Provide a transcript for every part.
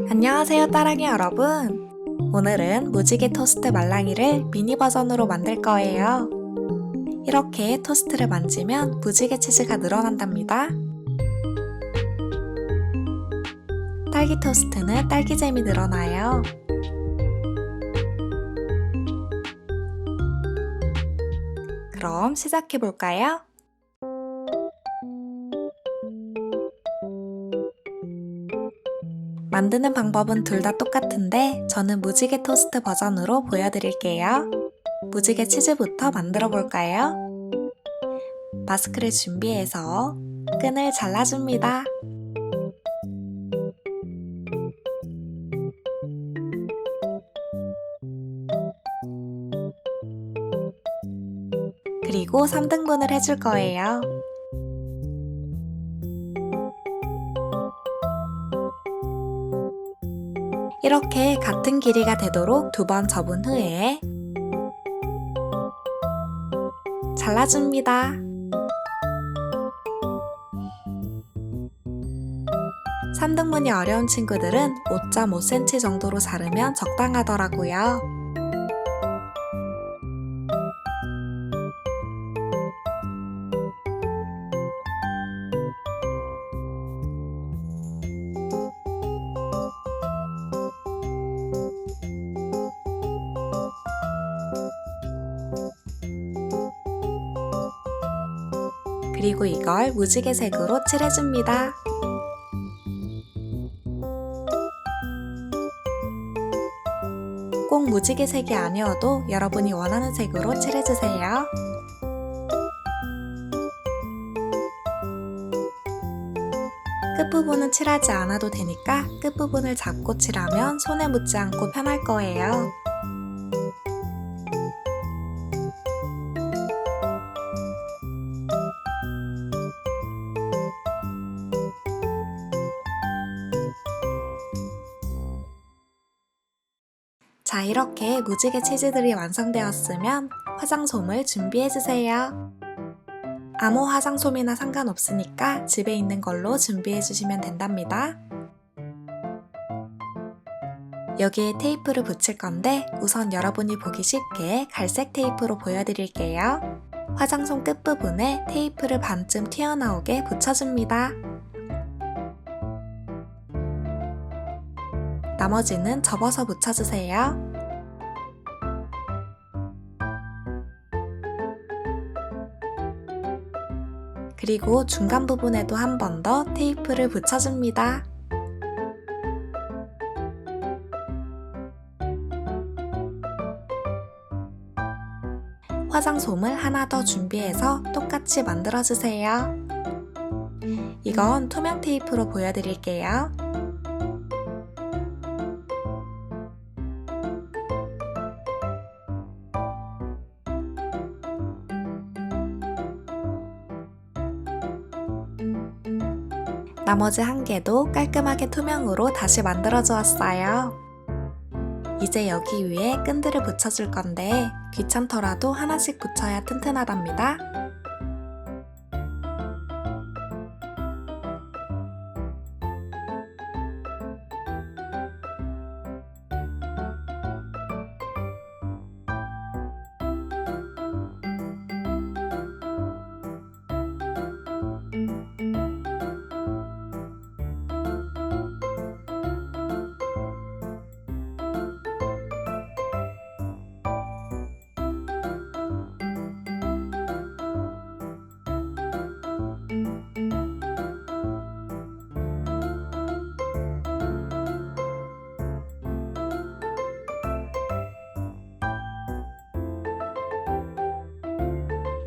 안녕하세요, 따랑이 여러분. 오늘은 무지개 토스트 말랑이를 미니 버전으로 만들 거예요. 이렇게 토스트를 만지면 무지개 치즈가 늘어난답니다. 딸기 토스트는 딸기잼이 늘어나요. 그럼 시작해 볼까요? 만드는 방법은 둘 다 똑같은데 저는 무지개 토스트 버전으로 보여드릴게요. 무지개 치즈부터 만들어 볼까요? 마스크를 준비해서 끈을 잘라줍니다. 그리고 3등분을 해줄 거예요. 이렇게 같은 길이가 되도록 2번 접은 후에 잘라줍니다. 3등분이 어려운 친구들은 5.5cm 정도로 자르면 적당하더라고요. 그리고 이걸 무지개색으로 칠해줍니다. 꼭 무지개색이 아니어도 여러분이 원하는 색으로 칠해주세요. 끝부분은 칠하지 않아도 되니까 끝부분을 잡고 칠하면 손에 묻지 않고 편할 거예요. 자, 이렇게 무지개 치즈들이 완성되었으면 화장솜을 준비해주세요. 아무 화장솜이나 상관없으니까 집에 있는 걸로 준비해주시면 된답니다. 여기에 테이프를 붙일 건데 우선 여러분이 보기 쉽게 갈색 테이프로 보여드릴게요. 화장솜 끝부분에 테이프를 반쯤 튀어나오게 붙여줍니다. 나머지는 접어서 붙여주세요. 그리고 중간 부분에도 한 번 더 테이프를 붙여줍니다. 화장솜을 하나 더 준비해서 똑같이 만들어주세요. 이건 투명 테이프로 보여드릴게요. 나머지 한 개도 깔끔하게 투명으로 다시 만들어 주었어요. 이제 여기 위에 끈들을 붙여줄 건데 귀찮더라도 하나씩 붙여야 튼튼하답니다.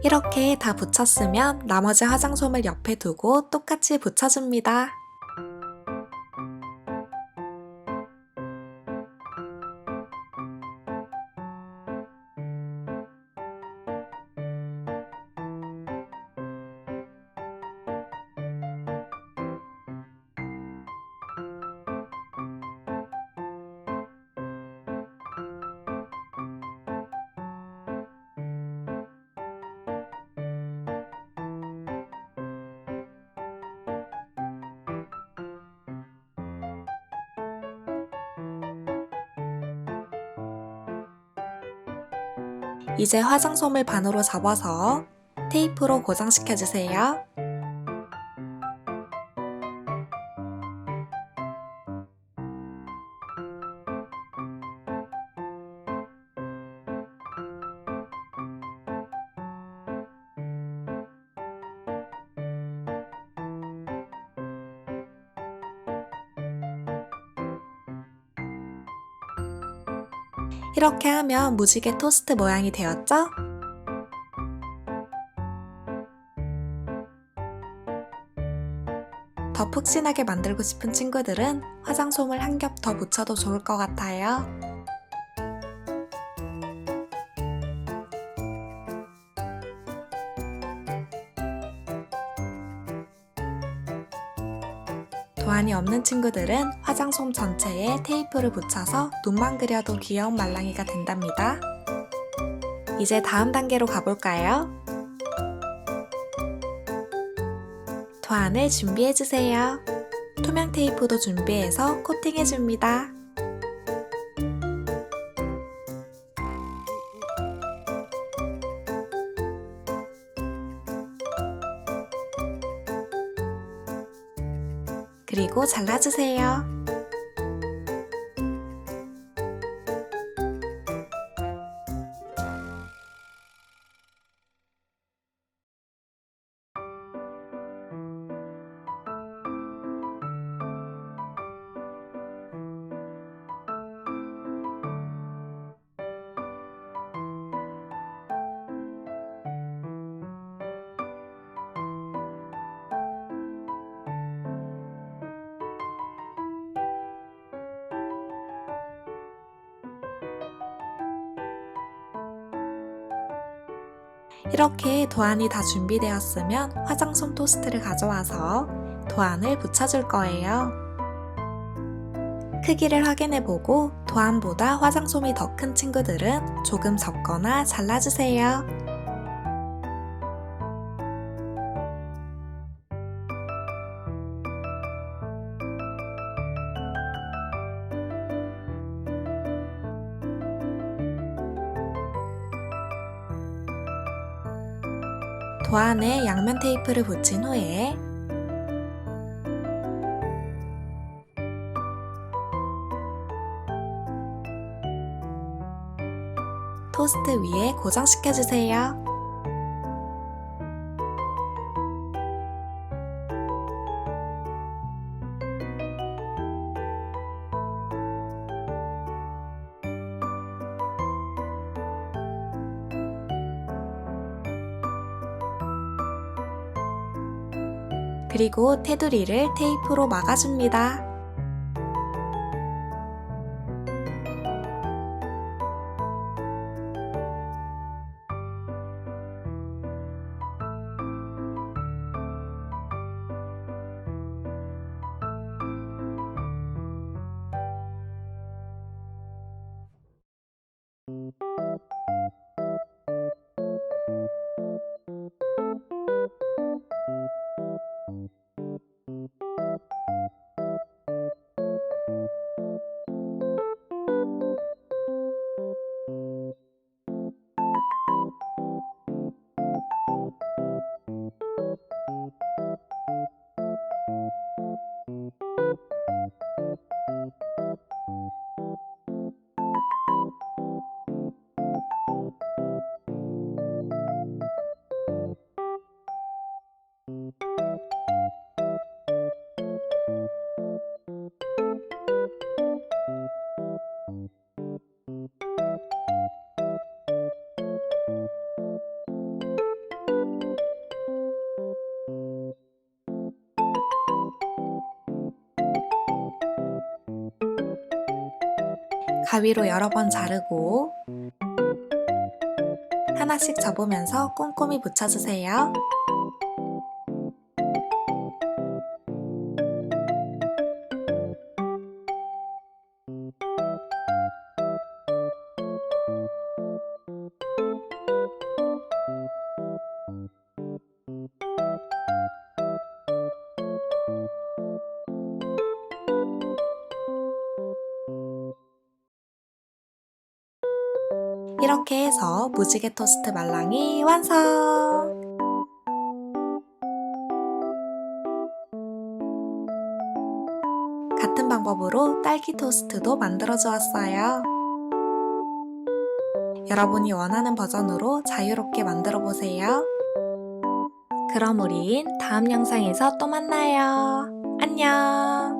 이렇게 다 붙였으면 나머지 화장솜을 옆에 두고 똑같이 붙여줍니다. 이제 화장솜을 반으로 접어서 테이프로 고정시켜주세요. 이렇게 하면 무지개 토스트 모양이 되었죠? 더 푹신하게 만들고 싶은 친구들은 화장솜을 한 겹 더 묻혀도 좋을 것 같아요. 도안이 없는 친구들은 화장솜 전체에 테이프를 붙여서 눈만 그려도 귀여운 말랑이가 된답니다. 이제 다음 단계로 가볼까요? 도안을 준비해주세요. 투명 테이프도 준비해서 코팅해줍니다. 그리고 잘라주세요. 이렇게 도안이 다 준비되었으면 화장솜 토스트를 가져와서 도안을 붙여줄 거예요. 크기를 확인해보고 도안보다 화장솜이 더 큰 친구들은 조금 접거나 잘라주세요. 도안에 양면 테이프를 붙인 후에 토스트 위에 고정시켜주세요. 그리고 테두리를 테이프로 막아줍니다. 가위로 여러 번 자르고 하나씩 접으면서 꼼꼼히 붙여주세요. 이렇게 해서 무지개 토스트 말랑이 완성! 같은 방법으로 딸기 토스트도 만들어 주었어요. 여러분이 원하는 버전으로 자유롭게 만들어 보세요. 그럼 우린 다음 영상에서 또 만나요. 안녕!